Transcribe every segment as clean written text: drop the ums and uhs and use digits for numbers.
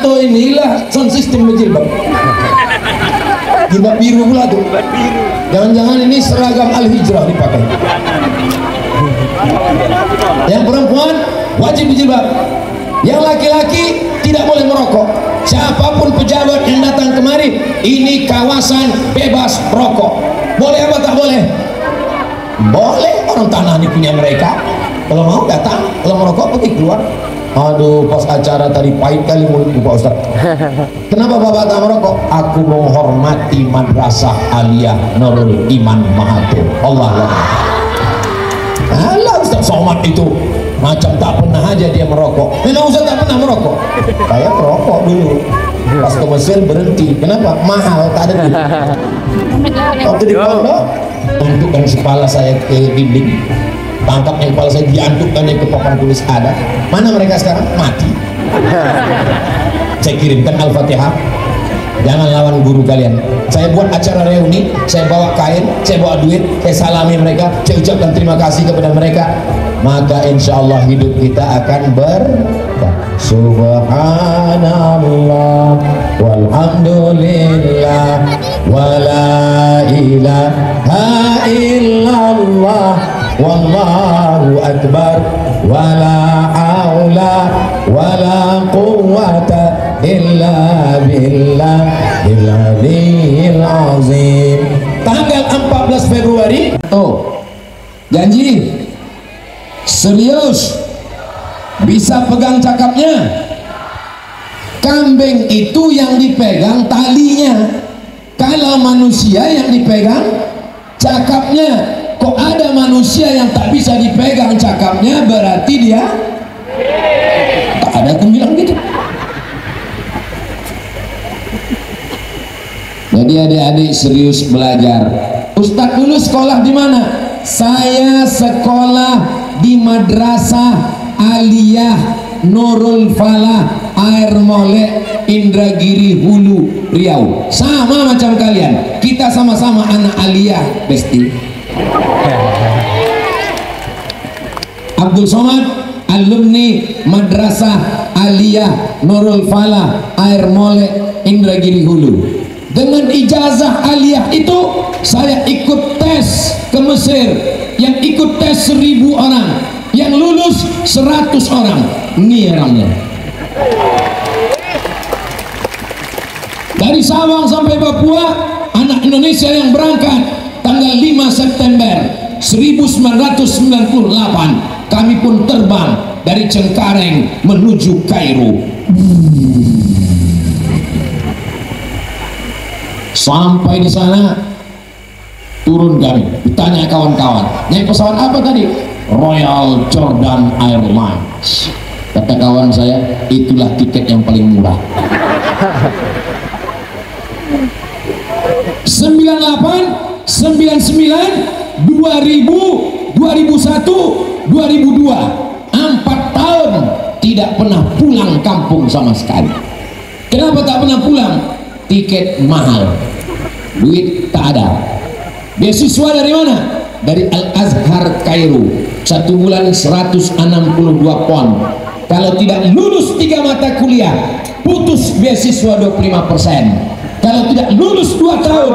Oh inilah sound system berjilbab. Jilbab biru pula tuh. Jangan-jangan ini seragam Al-Hijrah dipakai. Yang perempuan wajib berjilbab. Yang laki-laki tidak boleh merokok. Siapapun pejabat yang datang kemari, ini kawasan bebas rokok. Boleh apa tak boleh? Boleh, orang tanah ini punya mereka. Kalau mau datang, kalau merokok pergi keluar. Aduh, pas acara tadi pahit kali mulutku Pak Ustaz. Kenapa Bapak tak merokok? Aku menghormati Madrasah Aliyah Nurul Iman Mahathir. Allah. Alah Ustaz Somad itu macam tak pernah aja dia merokok. Memang Ustaz tak pernah merokok. Saya merokok dulu. Pas ke Mesir berhenti. Kenapa? Mahal, tak ada duit. Waktu di pondok, antukkan kepala saya ke dinding. Tangkapnya kepala saya, diantukkannya ke papan tulis ada. Mana mereka sekarang? Mati. Saya kirimkan Al-Fatihah. Jangan lawan guru kalian. Saya buat acara reuni, saya bawa kain, saya bawa duit, saya salami mereka, saya ucapkan terima kasih kepada mereka. Maka insya Allah hidup kita akan berkah. Subhanallah walhamdulillah wala ilaha illallah wallahu akbar wala haula wala quwwata illa billahil aliyyil azim. Tanggal 14 Februari tuh janji serius bisa pegang cakapnya. Kambing itu yang dipegang talinya, kalau manusia yang dipegang cakapnya. Kok ada manusia yang tak bisa dipegang cakapnya, berarti dia tak ada. Aku bilang gitu. Jadi adik-adik serius belajar. Ustadz dulu sekolah di mana? Saya sekolah di Madrasah Aliyah Nurul Falah Air Molek Indragiri Hulu Riau. Sama macam kalian, kita sama-sama anak Aliyah Besti. Abdul Somad alumni Madrasah Aliyah Nurul Falah Air Molek Indragiri Hulu. Dengan ijazah aliyah itu saya ikut tes ke Mesir, yang ikut tes 1000 orang, yang lulus 100 orang. Ini orangnya. Dari Sabang sampai Papua, anak Indonesia yang berangkat tanggal 5 September 1998, kami pun terbang dari Cengkareng menuju Kairo. Sampai di sana turun kami, ditanya kawan-kawan, naik pesawat apa tadi? Royal Jordan Airlines. Kata kawan saya, itulah tiket yang paling murah. 98, 99, 2000, 2001, 2002, 4 tahun tidak pernah pulang kampung sama sekali. Kenapa tak pernah pulang? Tiket mahal, duit tak ada. Beasiswa dari mana? Dari Al-Azhar Kairo, 1 bulan 162 pon. Kalau tidak lulus 3 mata kuliah, putus beasiswa 25%. Kalau tidak lulus 2 tahun,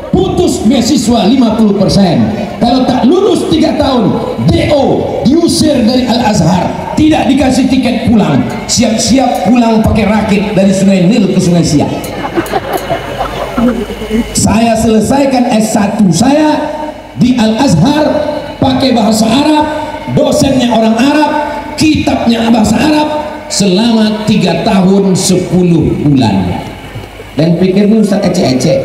putus beasiswa 50%. Kalau tak lulus 3 tahun, DO diusir dari Al-Azhar, tidak dikasih tiket pulang. Siap-siap pulang pakai rakit dari Sungai Nil ke Sungai Siak. Saya selesaikan S1 saya di Al-Azhar pakai bahasa Arab, dosennya orang Arab, kitabnya bahasa Arab, selama 3 tahun 10 bulan. Dan pikirnya Ustaz ecek-ecek.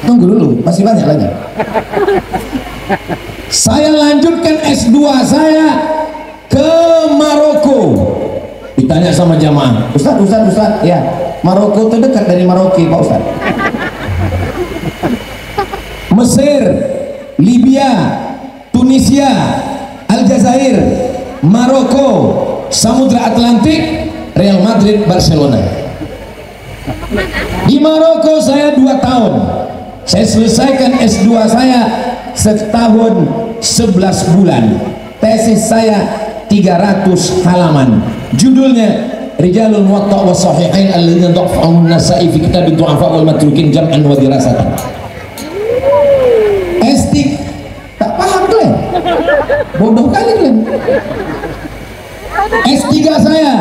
Tunggu dulu, masih banyak lagi. Saya lanjutkan S2 saya ke Maroko. Ditanya sama jamaah, Ustaz, ya, Maroko itu dekat dari Maroki Pak Ustaz. Mesir, Libya, Tunisia, Aljazair, Maroko, Samudra Atlantik, Real Madrid, Barcelona. Di Maroko saya 2 tahun. Saya selesaikan S2 saya 1 tahun 11 bulan. Tesis saya 300 halaman. Judulnya Rijalul Muwatta wa Sahihain alladzina dha'afahum an-Nasa'i fi kitab ad-du'afa wal matrukin jam'an wa dirasatan. SD tak paham kalian, bodoh kali kalian. S3 saya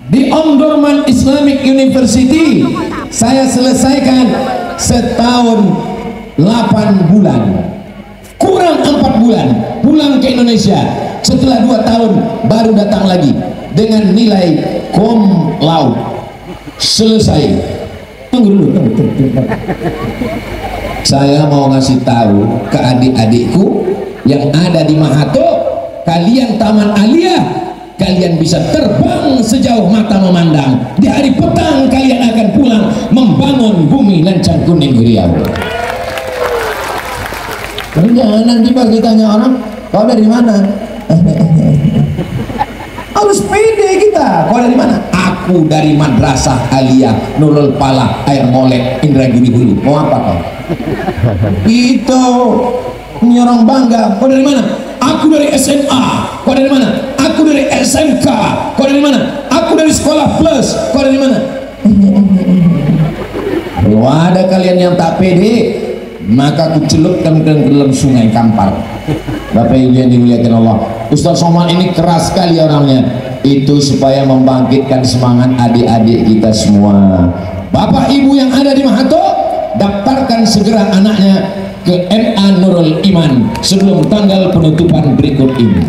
di Omdurman Islamic University saya selesaikan setahun 8 bulan, kurang 4 bulan pulang ke Indonesia. Setelah 2 tahun baru datang lagi dengan nilai cum laude. Selesai. Tunggu dulu, tunggu. Saya mau ngasih tahu ke adik-adikku yang ada di Mahato, kalian taman aliyah, kalian bisa terbang sejauh mata memandang. Di hari petang kalian akan pulang membangun bumi lancang kuning Riau. Jangan nanti pas ditanya orang, kau dari mana? Harus pede kita. Kau dari mana? Aku dari Madrasah Aliyah Nurul Falah Air Molek Indragiri Hulu. Mau apa kau? Itu ini orang bangga. Kau dari mana? Aku dari SMA. Kau dari mana? Aku dari SMK. Kau dari mana? Aku dari Sekolah Plus. Kau dari mana? Kalau ada kalian yang tak pede, maka aku celupkan ke dalam sungai Kampar. Bapak Ibu yang dimuliakan Allah, Ustaz Somad ini keras sekali orangnya. Itu supaya membangkitkan semangat adik-adik kita semua. Bapak Ibu yang ada di Mahato, daftarkan segera anaknya ke MA Nurul Iman sebelum tanggal penutupan berikut ini.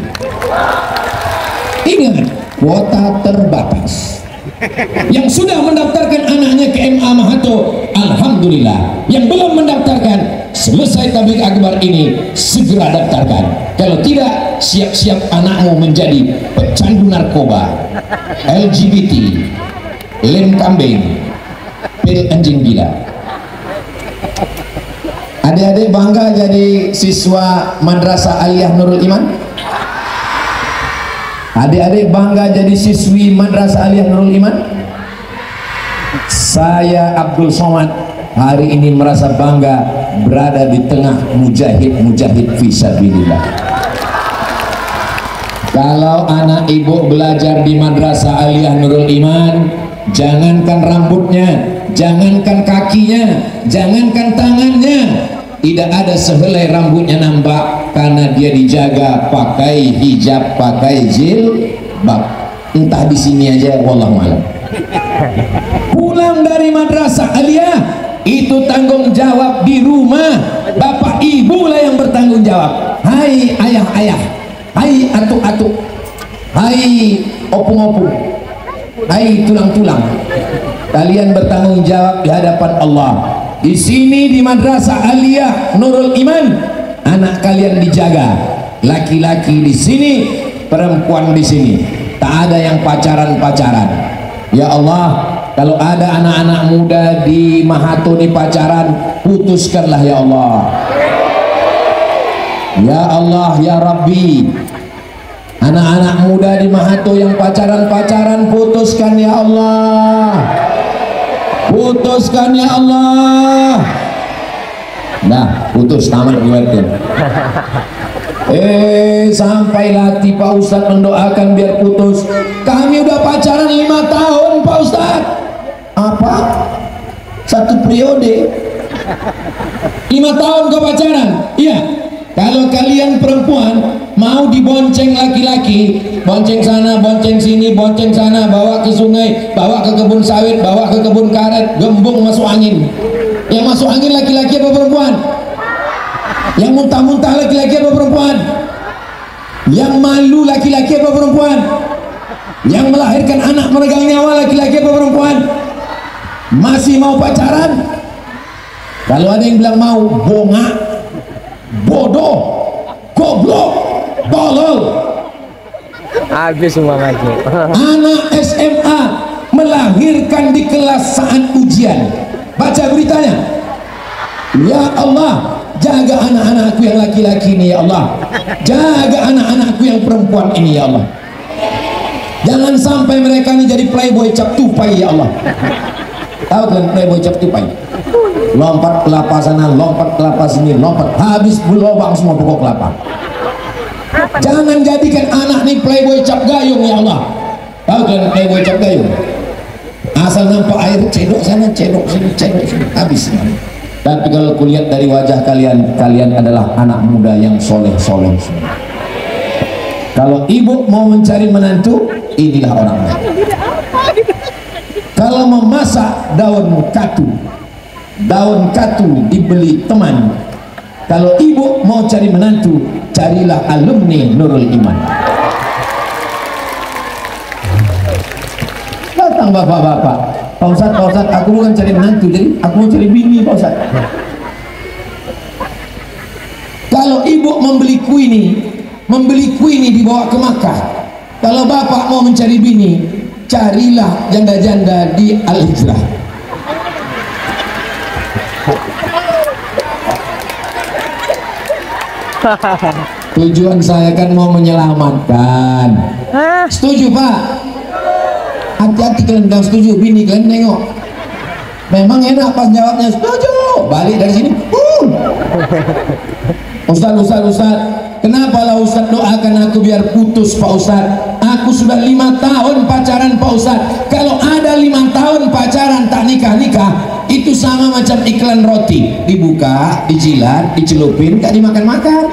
Ingat, kuota terbatas. Yang sudah mendaftarkan anaknya ke MA Mahato, alhamdulillah. Yang belum mendaftarkan, selesai tabligh akbar ini segera daftarkan. Kalau tidak, siap-siap anakmu menjadi pecandu narkoba, LGBT, lem kambing, pil anjing gila. Adik-adik bangga jadi siswa Madrasah Aliyah Nurul Iman? Adik-adik bangga jadi siswi Madrasah Aliyah Nurul Iman? Saya Abdul Somad hari ini merasa bangga berada di tengah mujahid-mujahid fisabilillah. Kalau anak ibu belajar di Madrasah Aliyah Nurul Iman, jangankan rambutnya, jangankan kakinya, jangankan tangannya, tidak ada sehelai rambutnya nampak karena dia dijaga pakai hijab, pakai jilbab. Entah di sini aja, wallahu a'lam. Pulang dari Madrasah Aliyah itu tanggung jawab di rumah. Bapak ibu lah yang bertanggung jawab. Hai ayah-ayah, hai atuk-atuk, hai opung-opung, hai tulang-tulang, kalian bertanggung jawab di hadapan Allah. Di sini di Madrasah Aliyah Nurul Iman, anak kalian dijaga. Laki-laki di sini, perempuan di sini. Tak ada yang pacaran-pacaran. Ya Allah, kalau ada anak-anak muda di Mahato ini pacaran, putuskanlah ya Allah. Ya Allah, ya Rabbi. Anak-anak muda di Mahato yang pacaran-pacaran, putuskan ya Allah. Putuskan ya Allah. Nah, putus tamat diwarkan. Sampai latih Pak Ustadz mendoakan biar putus. Kami udah pacaran 5 tahun Pak Ustadz. Apa? 1 periode 5 tahun kau pacaran? Iya. Kalau kalian perempuan mau dibonceng laki-laki, bonceng sana, bonceng sini, bonceng sana, bawa ke sungai, bawa ke kebun sawit, bawa ke kebun karet, gembung masuk angin. Yang masuk angin laki-laki apa perempuan? Yang muntah-muntah laki-laki apa perempuan? Yang malu laki-laki apa perempuan? Yang melahirkan anak meregang nyawa laki-laki apa perempuan? Masih mau pacaran? Kalau ada yang bilang mau, bongak, bodoh, goblok, tolol. Habis semua lagi. Anak SMA melahirkan di kelas saat ujian. Baca beritanya. Ya Allah, jaga anak-anakku yang laki-laki ini ya Allah. Jaga anak-anakku yang perempuan ini ya Allah. Jangan sampai mereka ini jadi playboy cap tupai ya Allah. Tahu kan playboy cap tupai? Lompat kelapa sana, lompat kelapa sini, lompat habis berlobang semua pokok kelapa. Jangan jadikan anak nih playboy cap gayung ya Allah. Tahu kan playboy cap gayung? Asal nampak air cedok sana, cedok sini, cedok sini, habis. Tapi kalau kulihat dari wajah kalian, kalian adalah anak muda yang soleh-soleh. Kalau ibu mau mencari menantu, inilah orangnya. Kalau memasak daun katu dibeli teman. Kalau ibu mau cari menantu, carilah alumni Nurul Iman. Datang bapak-bapak, Pak Ustadz, aku bukan cari menantu, jadi aku mau cari bini Pak Ustadz. Kalau ibu membeli kuini dibawa ke Makkah. Kalau bapak mau mencari bini, carilah janda-janda di Al-Hijrah. Tujuan saya kan mau menyelamatkan. Setuju Pak? Hati-hati kalian bilang setuju, bini kalian nengok. Memang enak pas jawabnya setuju, balik dari sini. Ustaz, kenapalah Ustaz doakan aku biar putus Pak Ustaz. Aku sudah 5 tahun pacaran Pak Ustaz. Kalau ada 5 tahun pacaran tak nikah-nikah, itu sama macam iklan roti, dibuka, dijilat, dicelupin, gak dimakan-makan.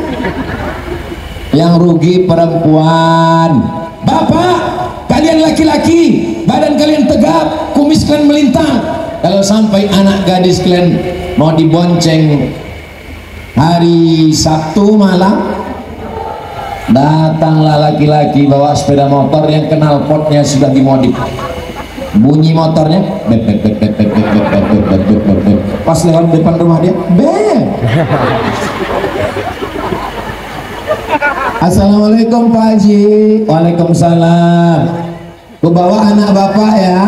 Yang rugi perempuan. Bapak, kalian laki-laki, badan kalian tegap, kumis kalian melintang. Kalau sampai anak gadis kalian mau dibonceng hari Sabtu malam, datanglah laki-laki bawa sepeda motor yang knalpotnya sudah dimodif. Bunyi motornya pas lewat depan rumah dia Assalamualaikum Pak Haji. Waalaikumsalam. Ku bawa anak bapak ya.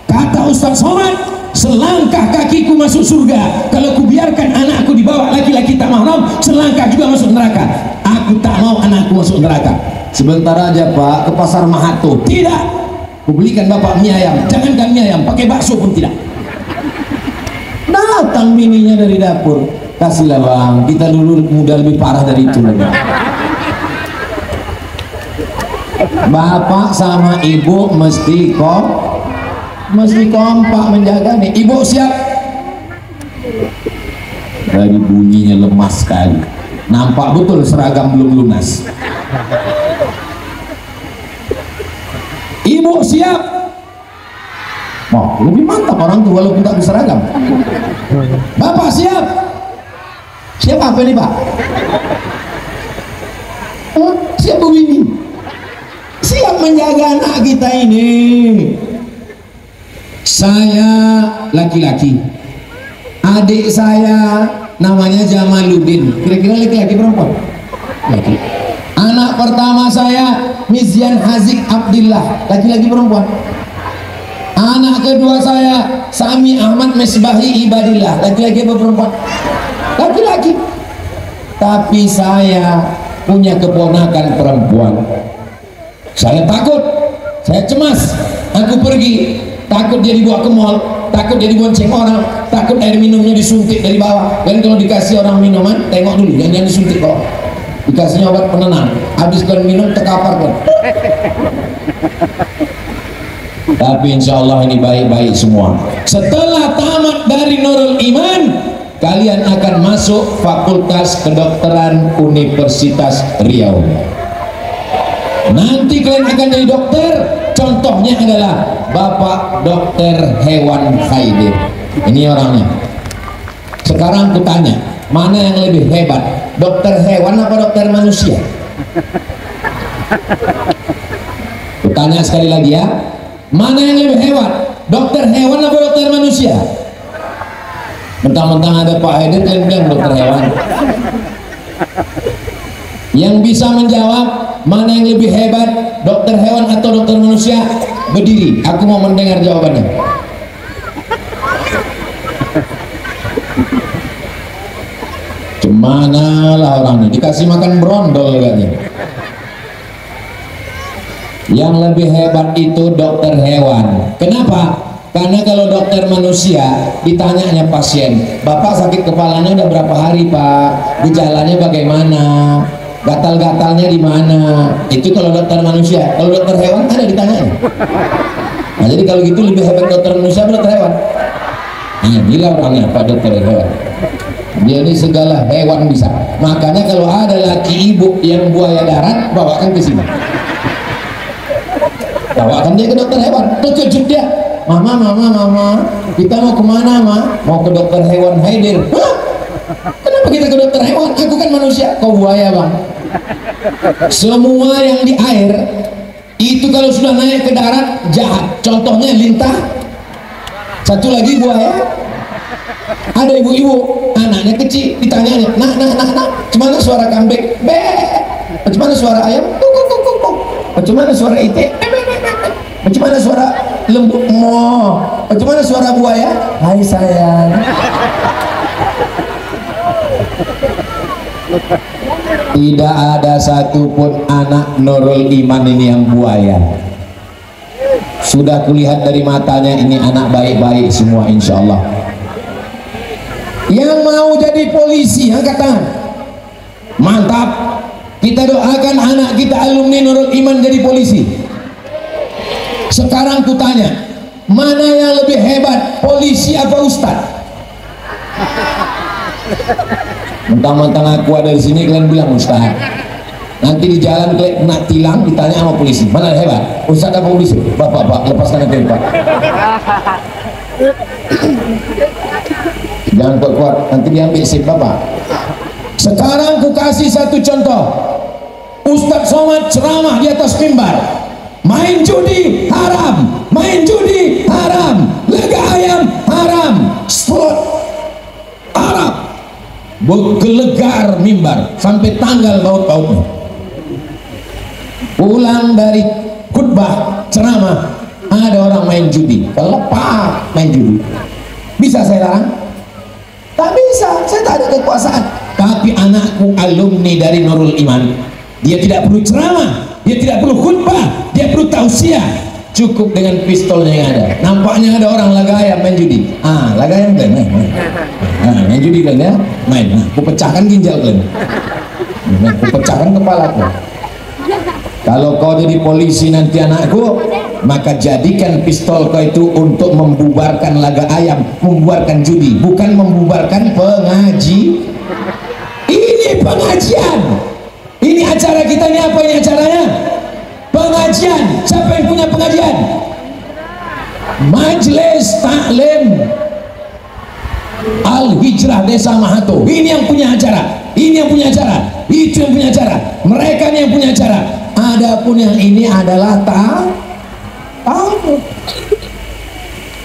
Kata Ustaz Somad, selangkah kakiku masuk surga kalau ku biarkan anakku dibawa laki-laki tak mahram, selangkah juga masuk neraka. Aku tak mau anakku masuk neraka. Sebentar aja Pak, ke pasar Mahato. Tidak, ku belikan bapak mie ayam. Jangankan mie ayam, pakai bakso pun tidak. Datang bininya dari dapur, kasihlah bang, kita dulu muda lebih parah dari itu lagi. Bapak sama ibu mesti kompak menjaga nih. Ibu siap? Dari bunyinya lemas sekali, nampak betul seragam belum lunas. Ibu siap? Oh, lebih mantap orang tua walaupun tak berseragam. Bapak siap? Siap apa nih Pak? Oh, siap begini. Siap menjaga anak kita ini. Saya laki-laki, adik saya namanya Jamaluddin. Kira-kira laki-laki perempuan? Laki. Anak pertama saya Mizyan Hazik Abdillah, laki-laki perempuan. Anak kedua saya Sami Ahmad Mesbahi Ibadillah, laki-laki apa perempuan? Laki-laki. Tapi saya punya keponakan perempuan. Saya takut, saya cemas. Aku pergi, takut dia dibawa ke mall, takut dia dibonceng orang, takut air minumnya disuntik dari bawah. Dan kalau dikasih orang minuman, tengok dulu, jangan disuntik bawah. Dikasihnya obat penenang, habis kalian minum terkapar kan. Tapi insya Allah ini baik-baik semua. Setelah tamat dari Nurul Iman, kalian akan masuk Fakultas Kedokteran Universitas Riau. Nanti kalian akan jadi dokter. Contohnya adalah Bapak Dokter Hewan Khaidir. Ini orangnya. Sekarang aku tanya, mana yang lebih hebat, dokter hewan apa dokter manusia? Aku tanya sekali lagi ya, mana yang lebih hebat, dokter hewan apa dokter manusia? Mentang-mentang ada Pak Haidar kalian bilang dokter hewan. Yang bisa menjawab mana yang lebih hebat, dokter hewan atau dokter manusia, berdiri. Aku mau mendengar jawabannya. Cemana lah orang ini, dikasih makan brondol katanya. Yang lebih hebat itu dokter hewan. Kenapa? Karena kalau dokter manusia ditanyanya pasien, Bapak sakit kepalanya udah berapa hari Pak? Gejalanya bagaimana? gatal-gatalnya di mana? Itu kalau dokter manusia. Kalau dokter hewan ada ditanyanya. Nah, jadi kalau gitu lebih hebat dokter manusia atau dokter hewan? Iya, gila orangnya Pak dokter hewan. Dia ini segala hewan bisa. Makanya kalau ada laki ibu yang buaya darat, bawakan ke sini. Bawakan dia ke dokter hewan. Terkejut dia. Mama, kita mau kemana, Ma? Mau ke dokter hewan Haidir. Hah? Kenapa kita ke dokter hewan? Aku kan manusia. Kau buaya, Bang. Semua yang di air itu kalau sudah naik ke darat jahat. Contohnya lintah. Satu lagi buaya. Ada ibu-ibu anaknya kecil, ditanyanya, nah, gimana suara kambing? Be. Bagaimana suara ayam? Kuk. Bagaimana suara itik? Bagaimana suara lembu? Mo. Bagaimana suara buaya? Hai sayang. Tidak ada satupun anak Nurul Iman ini yang buaya. Sudah kulihat dari matanya, ini anak baik-baik semua insya Allah. Yang mau jadi polisi angkat tangan. Mantap. Kita doakan anak kita alumni Nurul Iman jadi polisi. Sekarang kutanya, mana yang lebih hebat, polisi apa ustad? Mentang-mentang aku ada di sini kalian bilang ustad. Nanti di jalan kalian kena tilang ditanya sama polisi, mana yang hebat, ustad apa polisi? Pak, lepaskan itu Pak. Jangan kuat-kuat, nanti diambil SIM Bapak. Sekarang ku kasih satu contoh. Ustadz Somad ceramah di atas mimbar. Main judi haram, main judi haram, lega ayam haram, slot Arab. Bergelegar mimbar sampai tanggal baut-bautnya. Pulang dari khutbah ceramah, ada orang main judi, kelepak main judi. Bisa saya larang? Tak bisa, saya tak ada kekuasaan. Tapi anakku alumni dari Nurul Iman, dia tidak perlu ceramah, dia tidak perlu khutbah, dia perlu tausiah. Cukup dengan pistolnya yang ada. Nampaknya ada orang laga ayam main judi. Laga ayam kan main judi kan ya, main. Aku pecahkan ginjal kalian, aku pecahkan kepala kau. Kalau kau jadi polisi nanti anakku, maka jadikan pistol kau itu untuk membubarkan laga ayam, membubarkan judi, bukan membubarkan pengaji. Ini pengajian. Ini acara kita ini apa ini acaranya? Pengajian. Siapa yang punya pengajian? Majelis Taklim Al-Hijrah Desa Mahato. Ini yang punya acara. Ini yang punya acara. Itu yang punya acara. Mereka ini yang punya acara. Adapun yang ini adalah tamu.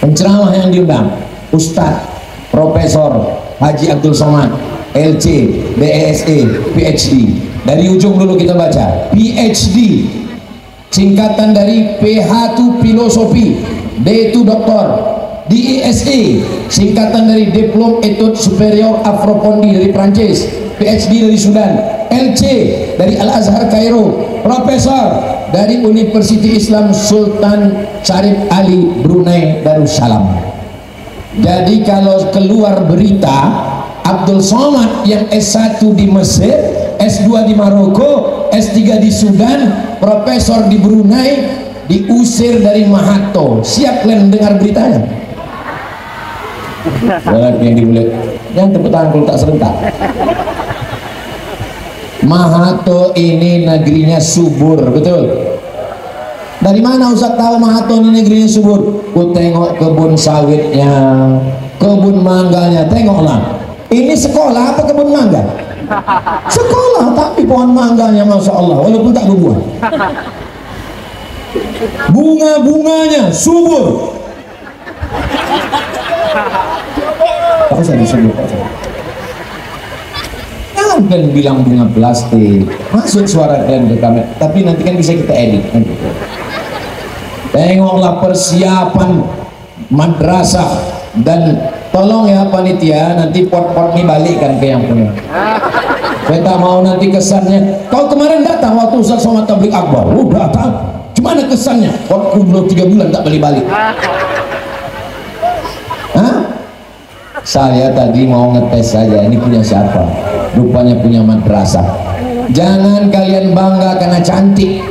Penceramah yang diundang Ustadz Profesor Haji Abdul Somad, LC, BSE, PhD. Dari ujung dulu kita baca. PhD singkatan dari PH itu filosofi, D itu doktor, DESE singkatan dari Diplom Etudes Superior Afrofondi dari Prancis, PhD dari Sudan, LC dari Al-Azhar Kairo, Profesor dari Universiti Islam Sultan Syarif Ali Brunei Darussalam. Jadi kalau keluar berita Abdul Somad yang S1 di Mesir, S2 di Maroko, S3 di Sudan, profesor di Brunei, diusir dari Mahato. Siap kalian dengar beritanya? Yang diulik, yang tepuk tangan kalau tak serentak. Mahato ini negerinya subur, betul? Dari mana Ustaz tahu Mahato ini negerinya subur? Ku tengok kebun sawitnya, kebun mangganya, tengoklah. Ini sekolah apa kebun mangga? Sekolah, tapi pohon mangganya Masya Allah, walaupun tak berbuah. Bunga-bunganya subur. Tak usah disebut. Jangan kalian bilang bunga plastik. Masuk suara kalian ke kamera, tapi nanti kan bisa kita edit. Tengoklah persiapan madrasah. Dan tolong ya panitia, nanti pot-pot ini balikkan ke yang punya. Saya tak mau nanti kesannya, kau kemarin datang waktu Ustaz Somad Tabligh Akbar. Datang, gimana kesannya? Waktu belum 3 bulan tak balik-balik. Saya tadi mau ngetes saja, ini punya siapa? Rupanya punya madrasah. Jangan kalian bangga karena cantik,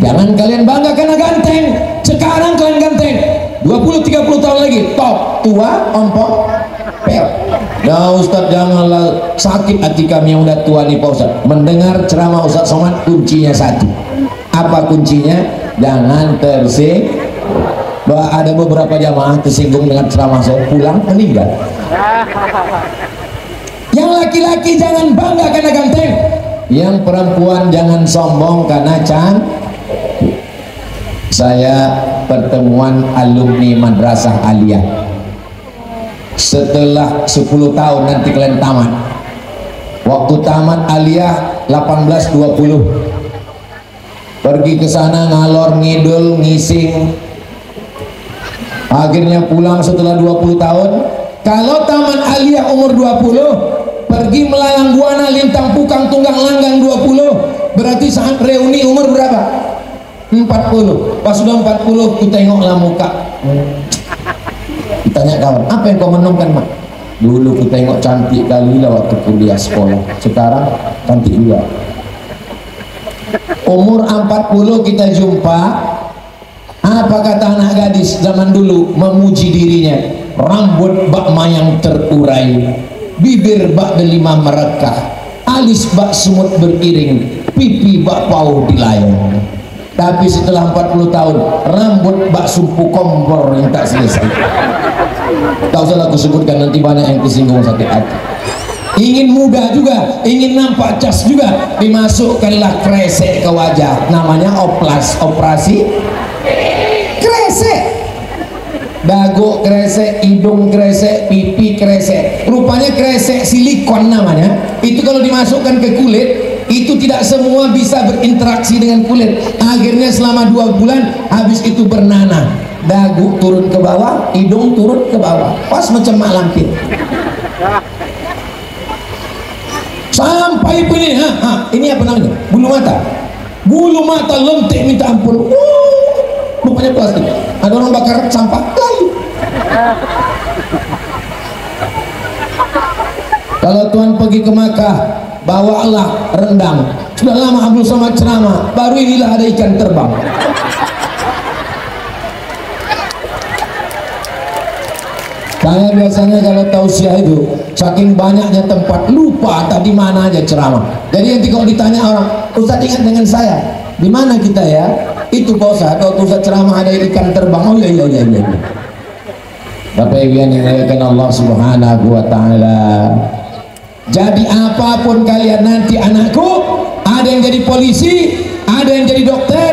jangan kalian bangga karena ganteng. Sekarang kalian ganteng, 20-30 tahun lagi top, tua, ompong, pel. Nah Ustaz, janganlah, sakit hati kami yang udah tua nih Pak Ustaz mendengar ceramah Ustaz Somad. Kuncinya satu. Apa kuncinya? Jangan tersinggung. Ada beberapa jamaah tersinggung dengan ceramah saya, pulang meninggal. Yang laki-laki jangan bangga karena ganteng, yang perempuan jangan sombong karena cantik. Saya pertemuan alumni madrasah aliyah setelah 10 tahun, nanti kalian tamat. Waktu tamat aliyah 18-20, pergi ke sana ngalor ngidul ngising, akhirnya pulang setelah 20 tahun. Kalau taman aliyah umur 20, pergi melalang buana lintang pukang tunggang langgang 20, berarti saat reuni umur berapa? 40. Pas sudah 40 ku tengoklah muka, ditanya kawan, apa yang kau menemukan Mak? Dulu ku tengok cantik kali lah waktu kuliah sekolah, sekarang cantik juga. Umur 40 kita jumpa. Apa kata anak gadis zaman dulu memuji dirinya? Rambut bak mayang terurai, bibir bak delima merekah, alis bak semut beriring, pipi bak pauh dilayang. Tapi setelah 40 tahun rambut bak sumpu kompor yang tak selesai. Tak usah aku sebutkan, nanti banyak yang tersinggung sakit hati. Ingin muda juga, ingin nampak cas juga, dimasukkanlah kresek ke wajah, namanya oplas, operasi kresek. Dagu kresek, hidung kresek, pipi kresek, rupanya kresek silikon namanya. Itu kalau dimasukkan ke kulit, itu tidak semua bisa berinteraksi dengan kulit. Akhirnya selama 2 bulan habis itu bernanah, dagu turun ke bawah, hidung turun ke bawah, pas macam mak lampir. Sampai ini, ini apa namanya? Bulu mata lentik minta ampun. Rupanya plastik. Ada orang bakar sampah layu. Kalau Tuhan pergi ke Makkah, bawalah rendang. Sudah lama Abdul Somad ceramah, baru inilah ada ikan terbang. Saya biasanya kalau tausiah itu saking banyaknya tempat lupa tadi mana aja ceramah. Jadi nanti kalau ditanya orang, Ustaz ingat dengan saya, di mana kita ya? Itu Pak Ustaz, kalau Ustaz ceramah ada ikan terbang. Oh iya. Bapak Ibu yang dimuliakan Allah Subhanahu wa taala. Jadi apapun kalian nanti anakku, ada yang jadi polisi, ada yang jadi dokter,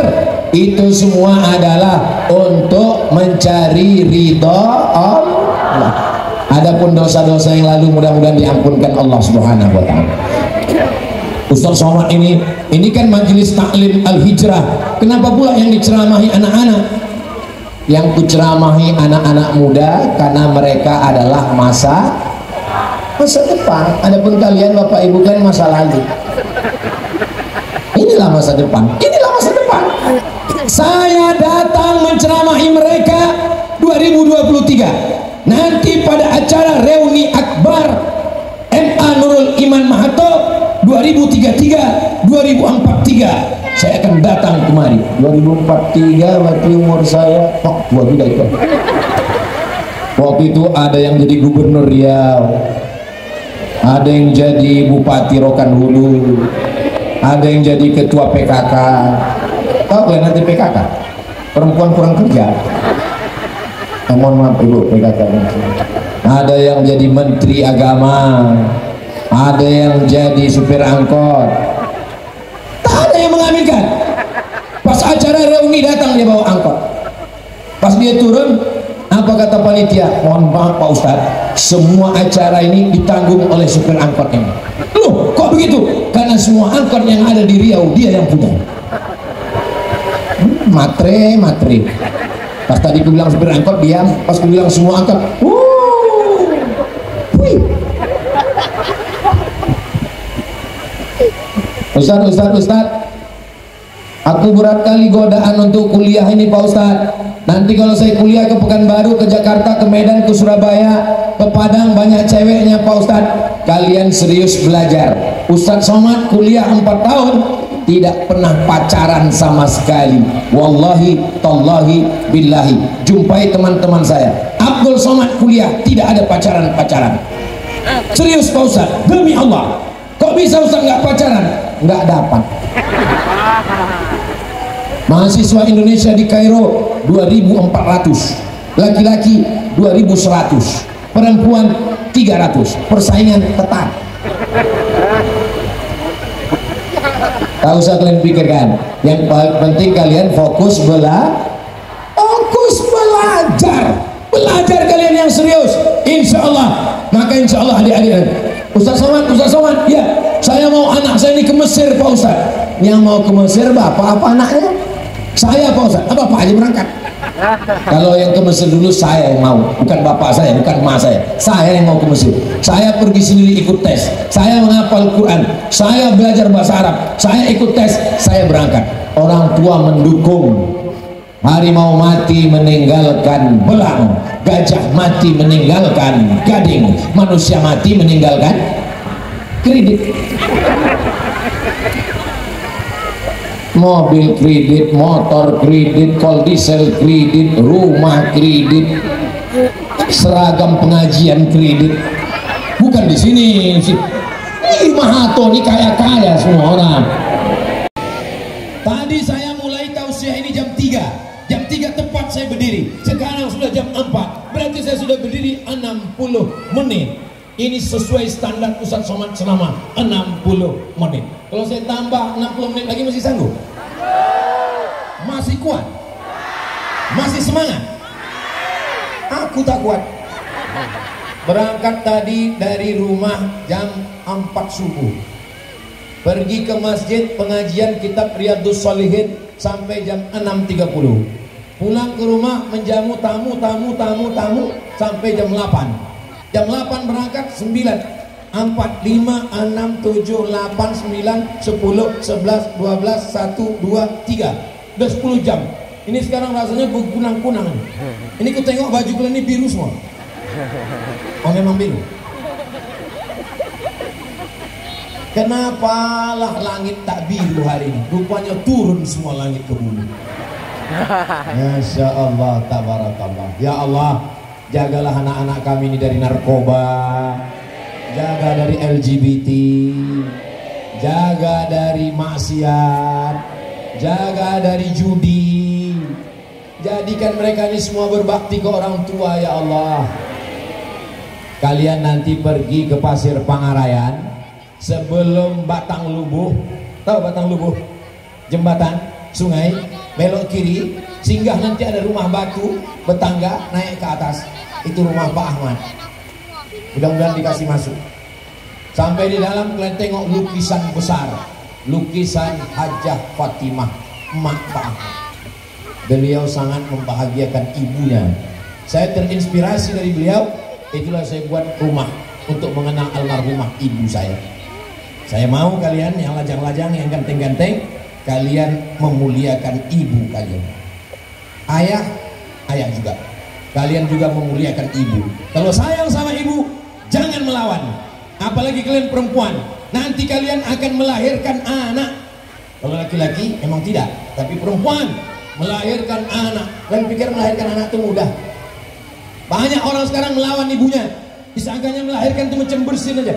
itu semua adalah untuk mencari ridha Allah. Adapun dosa-dosa yang lalu mudah-mudahan diampunkan Allah Subhanahu wa taala. Ustaz Somad ini kan majelis taklim al-hijrah. Kenapa pula yang diceramahi anak-anak? Yang kuceramahi anak-anak muda karena mereka adalah masa depan. Adapun kalian Bapak Ibu kalian masa lalu. Inilah masa depan. Saya datang menceramahi mereka 2023. Nanti pada acara reuni akbar MA Nurul Iman Mahathir 2033 2043 saya akan datang kemari. 2043 waktu umur saya tua juga itu. Waktu itu ada yang jadi gubernur Riau, ada yang jadi bupati Rokan Hulu, ada yang jadi ketua PKK. Tahu ya nanti PKK? Perempuan kurang kerja. Mohon maaf Ibu PKK. Ada yang jadi menteri agama, ada yang jadi supir angkot. Tak ada yang mengaminkan. Pas acara reuni datang dia bawa angkot. Pas dia turun, apa kata panitia? Mohon maaf Pak Ustadz, semua acara ini ditanggung oleh supir angkot ini. Loh, kok begitu? Karena semua angkot yang ada di Riau dia yang punya. Matre. Pas tadi aku bilang supir angkot diam, pas aku bilang semua angkot, Ustaz, aku berat kali godaan untuk kuliah ini Pak Ustaz. Nanti kalau saya kuliah ke Pekanbaru, ke Jakarta, ke Medan, ke Surabaya, ke Padang, banyak ceweknya Pak Ustadz. Kalian serius belajar. Ustadz Somad kuliah 4 tahun, tidak pernah pacaran sama sekali. Wallahi, tallahi, billahi. Jumpai teman-teman saya, Abdul Somad kuliah tidak ada pacaran-pacaran. Serius Pak Ustadz, demi Allah. Kok bisa Ustadz nggak pacaran? Nggak dapat. Mahasiswa Indonesia di Kairo 2.400, laki-laki 2.100, perempuan 300. Persaingan ketat. Tak usah kalian pikirkan. Yang penting kalian fokus belajar. Belajar kalian yang serius. Insya Allah. Maka insya Allah adik-adik. Ustaz Somad, ya, saya mau anak saya ini ke Mesir Pak Ustaz. Yang mau ke Mesir bapak apa anaknya? Saya Pak Ustaz. Bapak aja berangkat. Kalau yang ke Mesir dulu saya yang mau, bukan bapak saya, bukan emak saya. Saya yang mau ke Mesir. Saya pergi sendiri ikut tes. Saya menghafal Quran. Saya belajar bahasa Arab. Saya ikut tes. Saya berangkat. Orang tua mendukung. Harimau mati meninggalkan belang, gajah mati meninggalkan gading, manusia mati meninggalkan kredit. Mobil kredit, motor kredit, kol diesel kredit, rumah kredit, seragam pengajian kredit. Bukan di sini sih. Ini Mahato ini kaya-kaya semua orang. Tadi saya mulai tausiah ini jam 3. Jam 3 tepat saya berdiri. Sekarang sudah jam 4. Berarti saya sudah berdiri 60 menit. Ini sesuai standar Ustaz Somad selama 60 menit. Kalau saya tambah 60 menit lagi masih sanggup? Masih kuat? Masih semangat? Aku tak kuat. Berangkat tadi dari rumah jam 4 subuh. Pergi ke masjid pengajian kitab Riyadhus Shalihin sampai jam 6.30. Pulang ke rumah menjamu tamu sampai jam 8. Jam 8 berangkat 9, 4, 5, 6, 7, 8, 9, 10, 11, 12, 1, 2, 3. Udah 10 jam. Ini sekarang rasanya berkunang-kunang. Ini ku tengok baju kalian ini biru semua. Oh memang biru. Kenapa lah langit tak biru hari ini? Rupanya turun semua langit ke bumi. Masya Allah, tabarakallah. Ya Allah, jagalah anak-anak kami ini dari narkoba, jaga dari LGBT, jaga dari maksiat, jaga dari judi. Jadikan mereka ini semua berbakti ke orang tua ya Allah. Kalian nanti pergi ke Pasir Pangarayan sebelum Batang Lubuh. Tahu Batang Lubuh? Jembatan sungai, belok kiri, singgah nanti ada rumah batu bertangga naik ke atas. Itu rumah Pak Ahmad. Mudah-mudahan dikasih masuk. Sampai di dalam kalian tengok lukisan besar, lukisan Hajjah Fatimah, emak Pak Ahmad. Beliau sangat membahagiakan ibunya. Saya terinspirasi dari beliau. Itulah saya buat rumah untuk mengenang almarhumah ibu saya. Saya mau kalian yang lajang-lajang, yang ganteng-ganteng, kalian memuliakan ibu kalian. Ayah juga. Kalian juga memuliakan ibu. Kalau sayang sama ibu, jangan melawan. Apalagi kalian perempuan. Nanti kalian akan melahirkan anak. Kalau laki-laki memang tidak, tapi perempuan melahirkan anak. Kalian pikir melahirkan anak itu mudah? Banyak orang sekarang melawan ibunya. Disangkanya melahirkan itu macam bersin aja.